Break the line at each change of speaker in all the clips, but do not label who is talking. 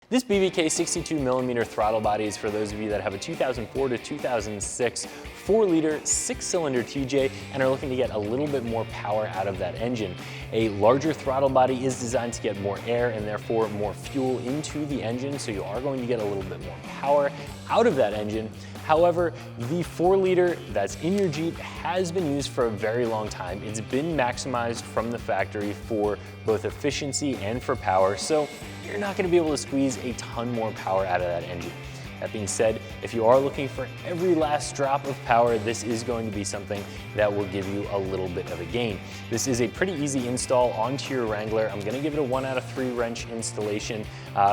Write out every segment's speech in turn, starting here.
This BBK 62mm throttle body is for those of you that have a 2004 to 2006 4-liter 6-cylinder TJ and are looking to get a little bit more power out of that engine. A larger throttle body is designed to get more air and therefore more fuel into the engine, so you are going to get a little bit more power out of that engine. However, the 4-liter that's in your Jeep has been used for a very long time. It's been maximized from the factory for both efficiency and for power, so you're not going to be able to squeeze a ton more power out of that engine. That being said, if you are looking for every last drop of power, this is going to be something that will give you a little bit of a gain. This is a pretty easy install onto your Wrangler. I'm going to give it a 1 out of 3 wrench installation,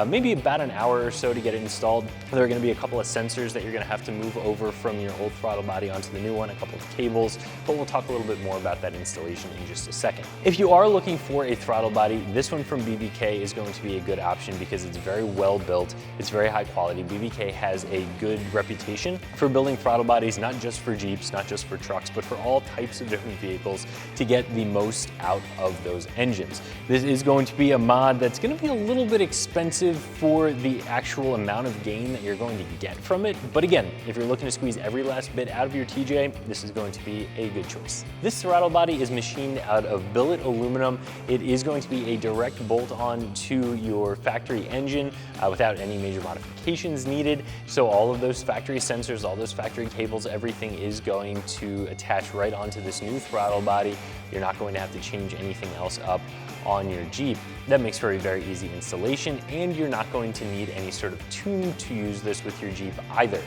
maybe about an hour or so to get it installed. There are going to be a couple of sensors that you're going to have to move over from your old throttle body onto the new one, a couple of cables, but we'll talk a little bit more about that installation in just a second. If you are looking for a throttle body, this one from BBK is going to be a good option because it's very well built, it's very high quality. BBK has a good reputation for building throttle bodies, not just for Jeeps, not just for trucks, but for all types of different vehicles to get the most out of those engines. This is going to be a mod that's going to be a little bit expensive for the actual amount of gain that you're going to get from it. But again, if you're looking to squeeze every last bit out of your TJ, this is going to be a good choice. This throttle body is machined out of billet aluminum. It is going to be a direct bolt on to your factory engine without any major modifications needed. So all of those factory sensors, all those factory cables, everything is going to attach right onto this new throttle body. You're not going to have to change anything else up on your Jeep. That makes for a very easy installation, and you're not going to need any sort of tune to use this with your Jeep either.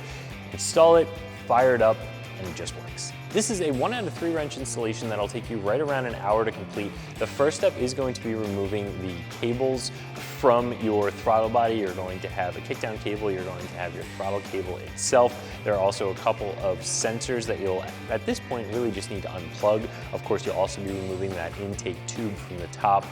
Install it, fire it up, and it just works. This is a 1 out of 3 wrench installation that'll take you right around an hour to complete. The first step is going to be removing the cables from your throttle body. You're going to have a kickdown cable, you're going to have your throttle cable itself. There are also a couple of sensors that you'll, at this point, really just need to unplug. Of course, you'll also be removing that intake tube from the top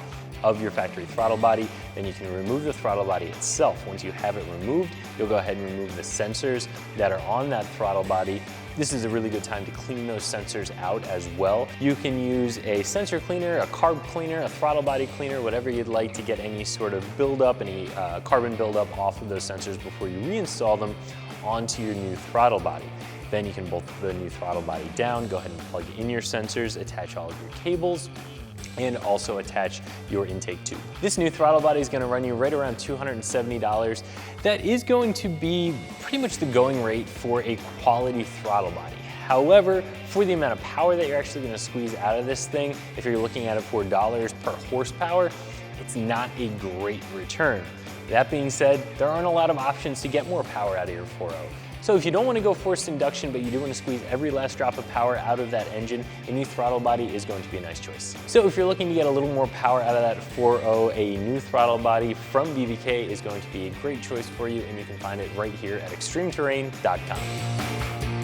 of your factory throttle body. Then you can remove the throttle body itself. Once you have it removed, you'll go ahead and remove the sensors that are on that throttle body. This is a really good time to clean those sensors out as well. You can use a sensor cleaner, a carb cleaner, a throttle body cleaner, whatever you'd like to get any sort of buildup, any carbon buildup off of those sensors before you reinstall them onto your new throttle body. Then you can bolt the new throttle body down, go ahead and plug in your sensors, attach all of your cables, and also attach your intake tube. This new throttle body is going to run you right around $270. That is going to be pretty much the going rate for a quality throttle body. However, for the amount of power that you're actually going to squeeze out of this thing, if you're looking at it for dollars per horsepower, it's not a great return. That being said, there aren't a lot of options to get more power out of your 4.0. So if you don't want to go forced induction, but you do want to squeeze every last drop of power out of that engine, a new throttle body is going to be a nice choice. So if you're looking to get a little more power out of that 4.0, a new throttle body from BBK is going to be a great choice for you, and you can find it right here at ExtremeTerrain.com.